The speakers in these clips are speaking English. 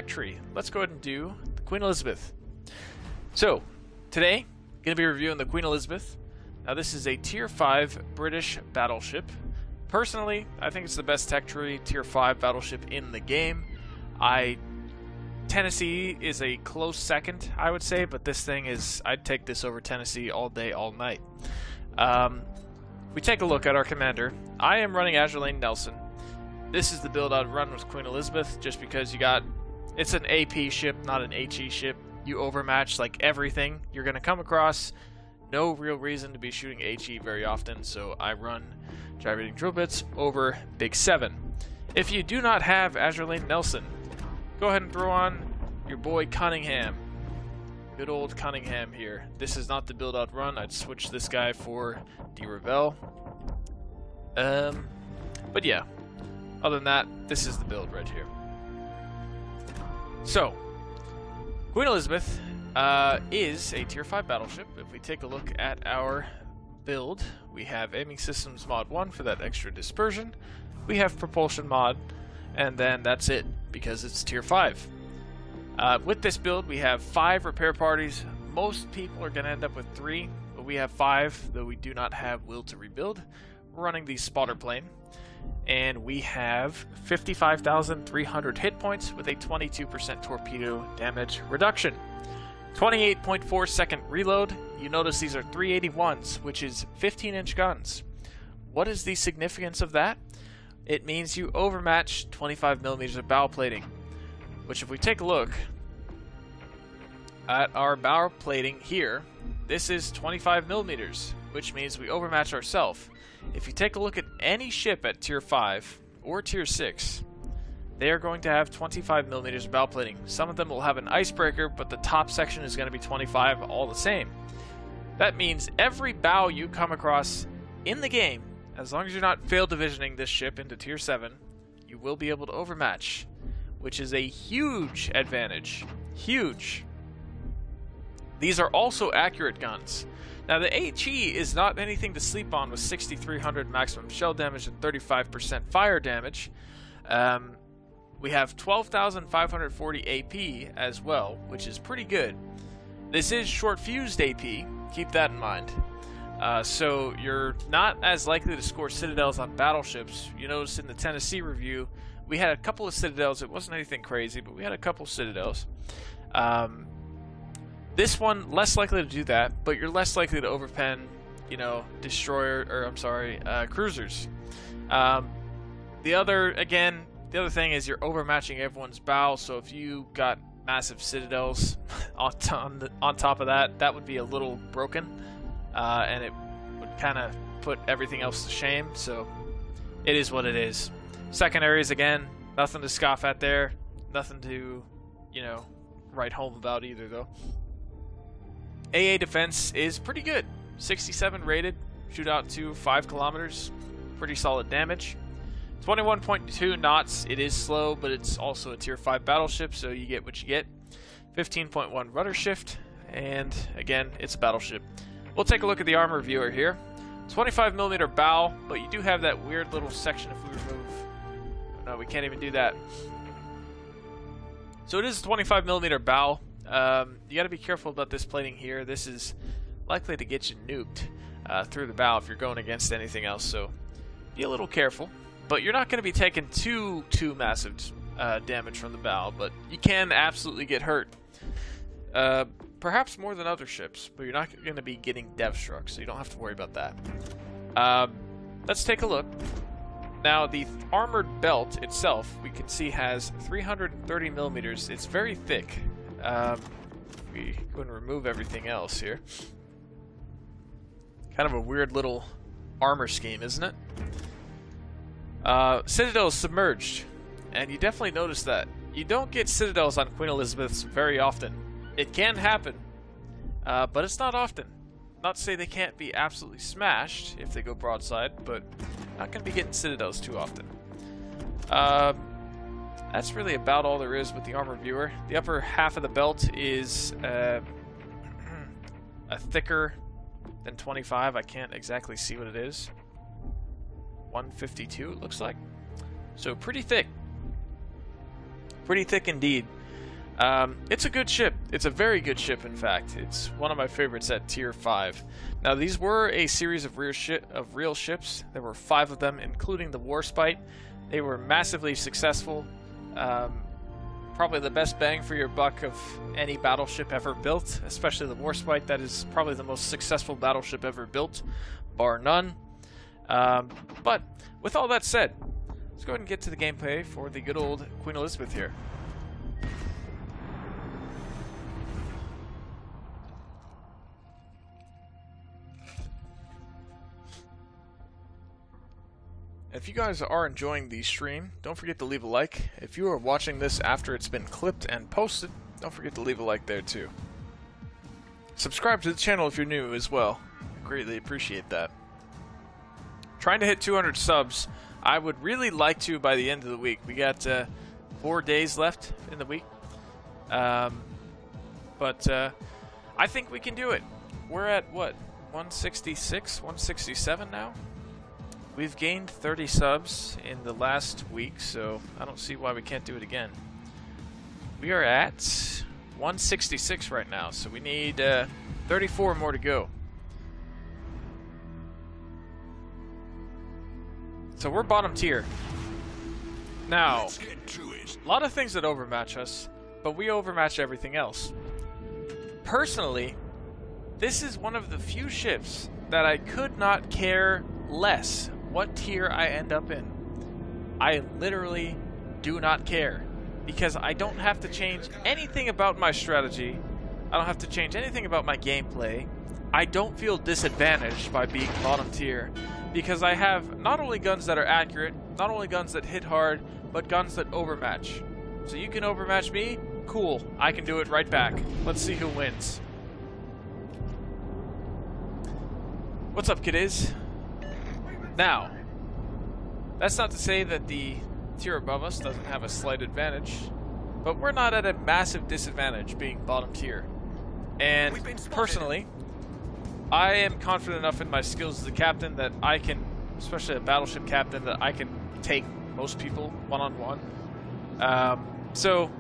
tree. Let's go ahead and do the Queen Elizabeth. So, today, going to be reviewing the Queen Elizabeth. Now, this is a Tier 5 British battleship. Personally, I think it's the best tech tree Tier 5 battleship in the game. Tennessee is a close second, I would say, but this thing is, I'd take this over Tennessee all day, all night. We take a look at our commander. I am running Azurlane Nelson. This is the build I'd run with Queen Elizabeth, just because it's an AP ship, not an HE ship. You overmatch like everything you're going to come across. No real reason to be shooting HE very often, so I run gyrating drill bits over Big 7. If you do not have Azurlane Nelson, go ahead and throw on your boy Cunningham. Good old Cunningham here. This is not the build I'd run. I'd switch this guy for De Revel. But yeah, other than that, this is the build right here. So, Queen Elizabeth is a Tier 5 battleship. If we take a look at our build, we have Aiming Systems Mod 1 for that extra dispersion. We have Propulsion Mod, and then that's it, because it's Tier 5. With this build, we have 5 repair parties. Most people are going to end up with 3, but we have 5, though we do not have Will to Rebuild. We're running the Spotter Plane, and we have 55,300 hit points with a 22% torpedo damage reduction. 28.4 second reload. You notice these are 381s, which is 15-inch guns. What is the significance of that? It means you overmatch 25 millimeters of bow plating, which if we take a look at our bow plating here, this is 25 millimeters, which means we overmatch ourselves. If you take a look at any ship at Tier 5 or Tier 6, they are going to have 25 millimeters of bow plating. Some of them will have an icebreaker, but the top section is going to be 25 all the same. That means every bow you come across in the game, as long as you're not failed divisioning this ship into Tier 7, you will be able to overmatch, which is a huge advantage. Huge. These are also accurate guns. Now, the HE is not anything to sleep on with 6,300 maximum shell damage and 35% fire damage. We have 12,540 AP as well, which is pretty good. This is short-fused AP. Keep that in mind. So you're not as likely to score citadels on battleships. You notice in the Tennessee review, we had a couple of citadels. It wasn't anything crazy, but we had a couple of citadels. This one, less likely to do that, but you're less likely to overpen, cruisers. The other thing is you're overmatching everyone's bow, so if you got massive citadels on top of that, that would be a little broken, and it would kind of put everything else to shame, so it is what it is. Secondaries, again, nothing to scoff at there, nothing to, write home about either, though. AA defense is pretty good. 67 rated, shoot out to 5 kilometers, pretty solid damage. 21.2 knots, it is slow, but it's also a Tier 5 battleship, so you get what you get. 15.1 rudder shift, and again, it's a battleship. We'll take a look at the armor viewer here. 25 millimeter bow, but you do have that weird little section if we remove. No, we can't even do that. So it is a 25 millimeter bow. You got to be careful about this plating here. This is likely to get you nuked through the bow if you're going against anything else, so be a little careful. But you're not going to be taking too massive damage from the bow, but you can absolutely get hurt. Perhaps more than other ships, but you're not going to be getting dev struck, so you don't have to worry about that. Let's take a look. Now, the armored belt itself, we can see has 330 millimeters. It's very thick. We go and remove everything else here. Kind of a weird little armor scheme, isn't it? Citadel is submerged, and you definitely notice that. You don't get citadels on Queen Elizabeths very often. It can happen, but it's not often. Not to say they can't be absolutely smashed if they go broadside, but not going to be getting citadels too often. That's really about all there is with the armor viewer. The upper half of the belt is a thicker than 25. I can't exactly see what it is. 152 it looks like. So pretty thick. Pretty thick indeed. It's a good ship. It's a very good ship, in fact. It's one of my favorites at Tier 5. Now, these were a series of real ships. There were 5 of them, including the Warspite. They were massively successful. Probably the best bang for your buck of any battleship ever built, especially the Warspite. That is probably the most successful battleship ever built, bar none. But with all that said, let's go ahead and get to the gameplay for the good old Queen Elizabeth here. If you guys are enjoying the stream, don't forget to leave a like. If you are watching this after it's been clipped and posted, don't forget to leave a like there too. Subscribe to the channel if you're new as well. I greatly appreciate that. Trying to hit 200 subs. I would really like to by the end of the week. We got 4 days left in the week. But I think we can do it. We're at, what, 166, 167 now? We've gained 30 subs in the last week, so I don't see why we can't do it again. We are at 166 right now, so we need 34 more to go. So we're bottom tier. Now, a lot of things that overmatch us, but we overmatch everything else. Personally, this is one of the few ships that I could not care less what tier I end up in. I literally do not care, because I don't have to change anything about my strategy. I don't have to change anything about my gameplay. I don't feel disadvantaged by being bottom tier, because I have not only guns that are accurate, not only guns that hit hard, but guns that overmatch. So you can overmatch me, cool, I can do it right back. Let's see who wins. What's up, kiddies? Now, that's not to say that the tier above us doesn't have a slight advantage, but we're not at a massive disadvantage being bottom tier. And personally, I am confident enough in my skills as a captain that I can, especially a battleship captain, that I can take most people one-on-one. So,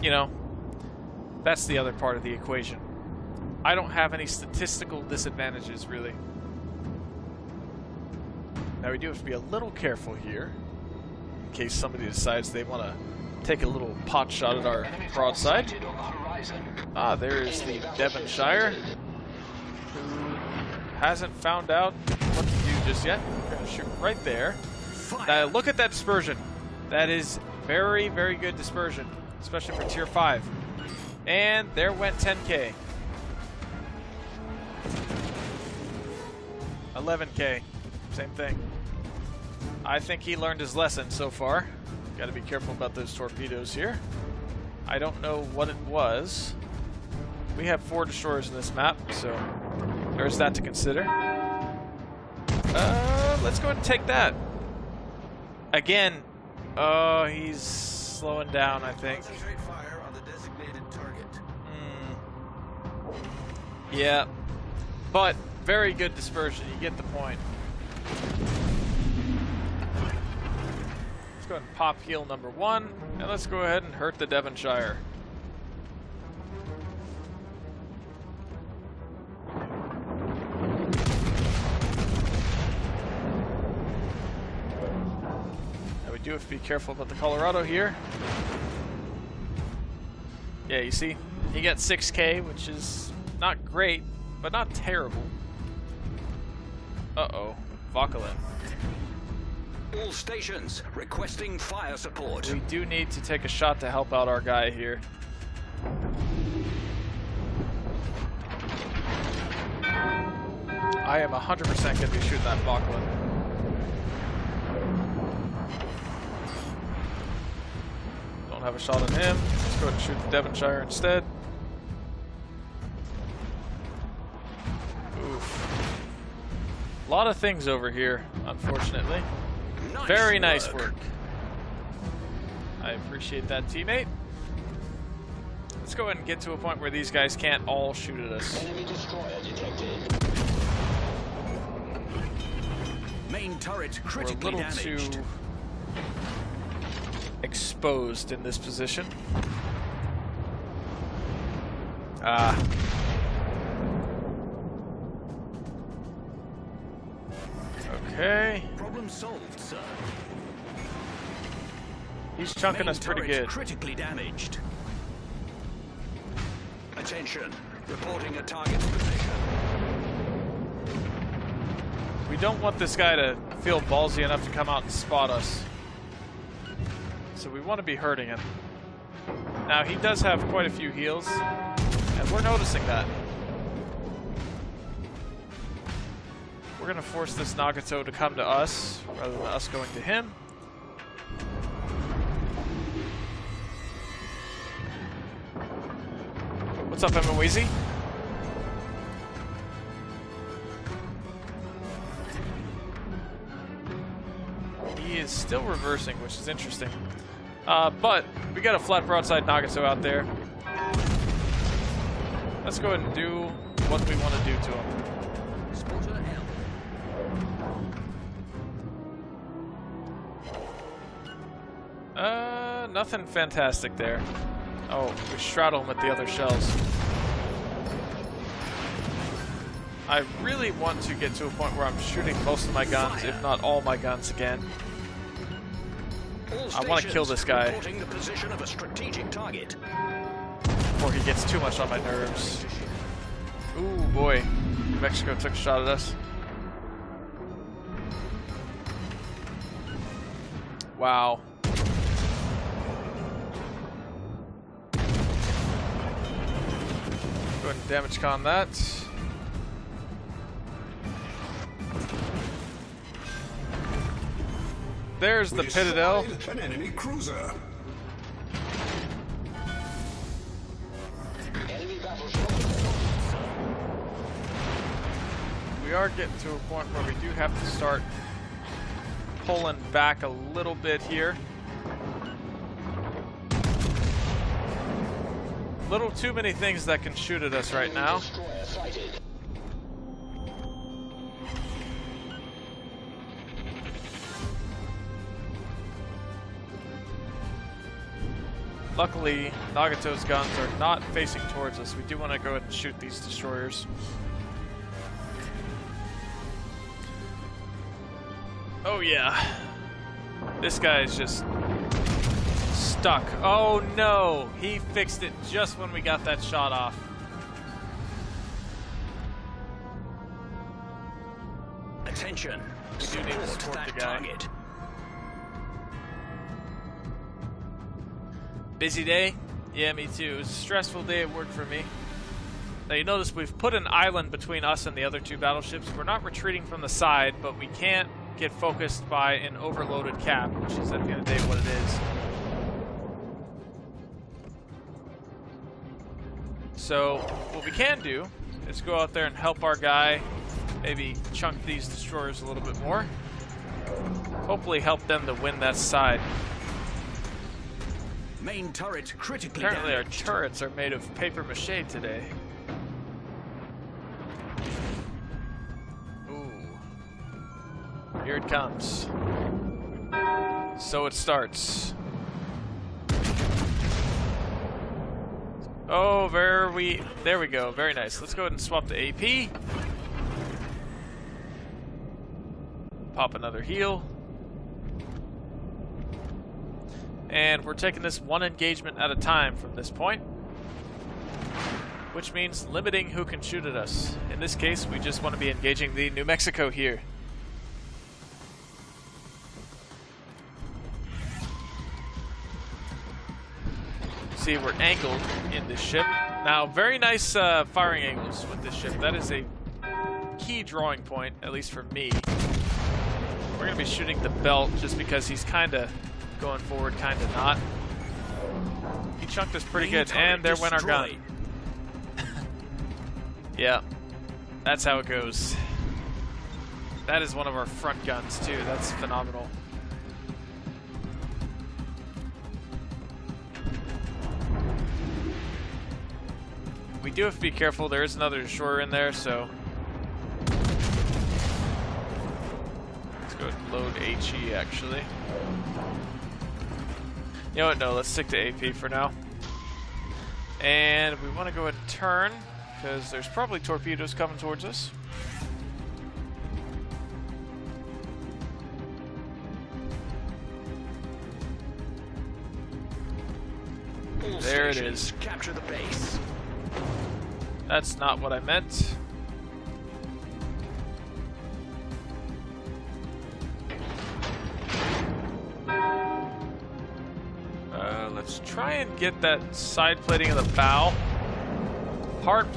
you know, that's the other part of the equation. I don't have any statistical disadvantages, really. Now we do have to be a little careful here, in case somebody decides they want to take a little pot shot at our broadside. Ah, there is the Devonshire, who hasn't found out what to do just yet. We're going to shoot right there. Now look at that dispersion. That is very, very good dispersion, especially for tier 5. And there went 10k. 11k. Same thing. I think he learned his lesson so far. Gotta be careful about those torpedoes here. I don't know what it was. We have 4 destroyers in this map, so there's that to consider. Let's go ahead and take that. Again, he's slowing down, I think. Yeah, but very good dispersion. You get the point. Let's go ahead and pop heal number 1, and let's go ahead and hurt the Devonshire. Now we do have to be careful about the Colorado here. Yeah, you see, he got 6k, which is not great, but not terrible. Uh-oh, Vauquelin. All stations requesting fire support. We do need to take a shot to help out our guy here. I am 100% going to be shooting that Vauquelin. Don't have a shot on him. Let's go ahead and shoot the Devonshire instead. Oof. A lot of things over here, unfortunately. Very nice work. I appreciate that, teammate. Let's go ahead and get to a point where these guys can't all shoot at us. Enemy destroyer detected. Main turret critically We're a little damaged. too exposed in this position. Okay. Problem solved, sir. He's chunking Main us pretty turret good. Critically damaged. Attention. Reporting a target's position. We don't want this guy to feel ballsy enough to come out and spot us. So we want to be hurting him. Now, he does have quite a few heals, and we're noticing that. We're going to force this Nagato to come to us, rather than us going to him. What's up, Emma Weezy? He is still reversing, which is interesting. But we got a flat broadside Nagato out there. Let's go ahead and do what we want to do to him. Nothing fantastic there. Oh, we straddle him with the other shells. I really want to get to a point where I'm shooting most of my guns, if not all my guns again. I want to kill this guy The position of a strategic target. before he gets too much on my nerves. Ooh, boy. New Mexico took a shot at us. Wow. Go ahead and damage con that. There's the Citadel. An enemy cruiser. We are getting to a point where we do have to start pulling back a little bit here. Little too many things that can shoot at us right now. Luckily, Nagato's guns are not facing towards us. We do want to go ahead and shoot these destroyers. Oh yeah. This guy is just stuck. Oh no! He fixed it just when we got that shot off. Attention. We do need to support the guy. Target. Busy day? Yeah, me too. It was a stressful day at work for me. Now you notice we've put an island between us and the other two battleships. We're not retreating from the side, but we can't get focused by an overloaded cap, which is at the end of the day what it is. So what we can do is go out there and help our guy maybe chunk these destroyers a little bit more. Hopefully help them to win that side. Main turret critically Apparently damaged. our turrets are made of paper mache today. Ooh. Here it comes. So it starts. Oh, there we go. Very nice. Let's go ahead and swap the AP. Pop another heal. And we're taking this one engagement at a time from this point, which means limiting who can shoot at us. In this case, we just want to be engaging the New Mexico here. See, we're angled in this ship. Now, very nice firing angles with this ship. That is a key drawing point, at least for me. We're going to be shooting the belt just because he's kind of going forward, kind of not. He chunked us pretty good, and there went our gun. Yeah, that's how it goes. That is one of our front guns, too. That's phenomenal. We do have to be careful. There is another destroyer in there, so let's go ahead and load HE, actually. You know what? No, let's stick to AP for now. And And we want to go ahead and turn, because there's probably torpedoes coming towards us. There it is. Capture the base. That's not what I meant. Let's try and get that side plating of the bow. Hard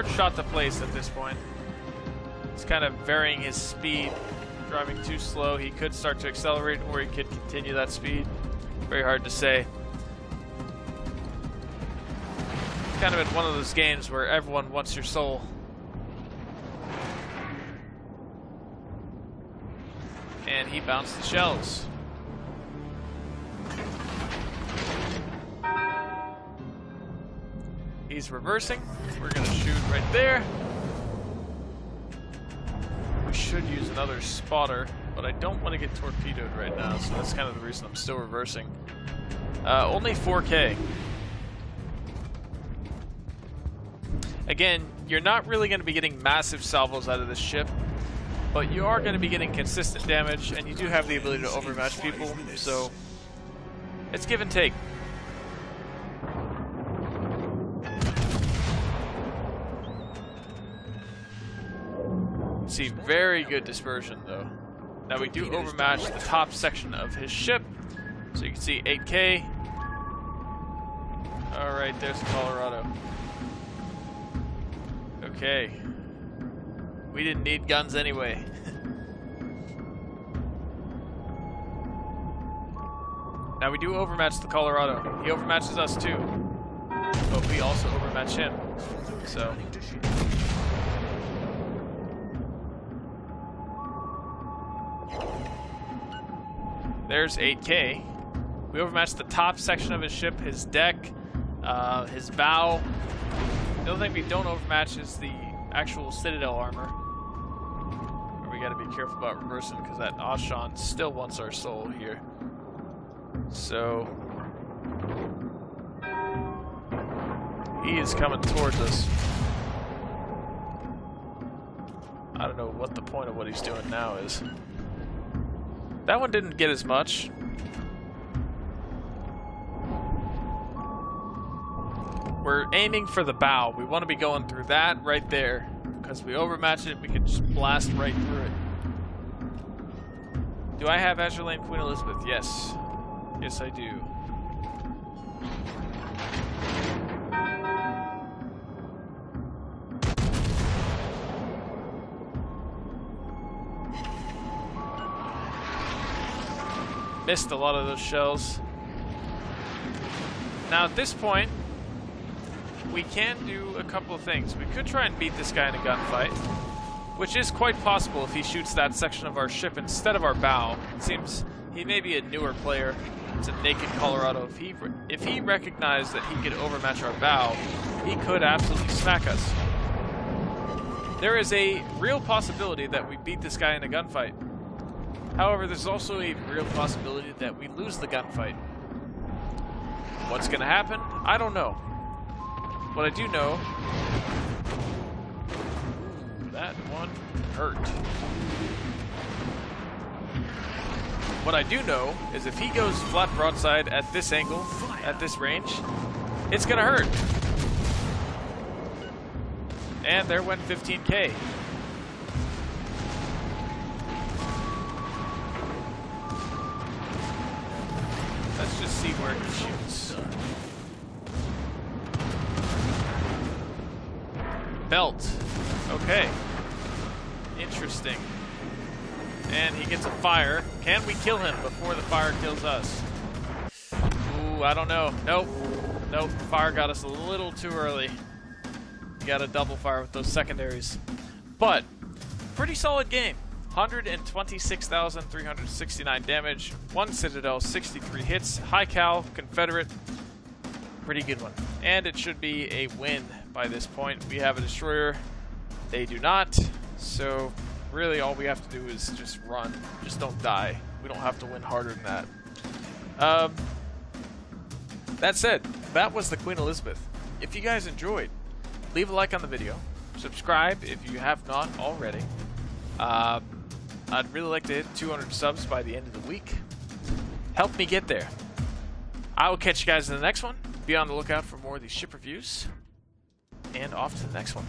shot to place at this point. It's kind of varying his speed, driving too slow. He could start to accelerate, or he could continue that speed. Very hard to say. It's kind of in one of those games where everyone wants your soul. And he bounced the shells. He's reversing. We're going to shoot right there. We should use another spotter, but I don't want to get torpedoed right now, so that's kind of the reason I'm still reversing. Only 4K. Again, you're not really going to be getting massive salvos out of this ship, but you are going to be getting consistent damage, and you do have the ability to overmatch people, so it's give and take. See, very good dispersion though. Now we do overmatch the top section of his ship, so you can see 8K. All right, there's the Colorado. Okay, we didn't need guns anyway. Now we do overmatch the Colorado. He overmatches us too, but we also overmatch him. So. There's 8K. We overmatched the top section of his ship, his deck, his bow. The only thing we don't overmatch is the actual Citadel armor. We gotta be careful about reversing because that Ashan still wants our soul here. So he is coming towards us. I don't know what the point of what he's doing now is. That one didn't get as much. We're aiming for the bow. We want to be going through that right there. Because we overmatch it, we can just blast right through it. Do I have Azure Lane Queen Elizabeth? Yes. Yes, I do. Missed a lot of those shells. Now at this point, we can do a couple of things. We could try and beat this guy in a gunfight, which is quite possible if he shoots that section of our ship instead of our bow. It seems he may be a newer player. It's a naked Colorado. If he recognized that he could overmatch our bow, he could absolutely smack us. There is a real possibility that we beat this guy in a gunfight. However, there's also a real possibility that we lose the gunfight. What's going to happen? I don't know. What I do know... Ooh, that one hurt. What I do know is if he goes flat broadside at this angle, at this range, it's going to hurt. And there went 15K. Let's just see where he shoots. Belt. Okay. Interesting. And he gets a fire. Can we kill him before the fire kills us? Ooh, I don't know. Nope. Nope. Fire got us a little too early. You got a double fire with those secondaries. But, pretty solid game. 126,369 damage, 1 Citadel, 63 hits, high cal, Confederate, pretty good one. And it should be a win by this point. We have a destroyer, they do not, so really all we have to do is just run, just don't die. We don't have to win harder than that. That said, that was the Queen Elizabeth. if you guys enjoyed, leave a like on the video. Subscribe if you have not already. I'd really like to hit 200 subs by the end of the week. Help me get there. I will catch you guys in the next one. Be on the lookout for more of these ship reviews. And off to the next one.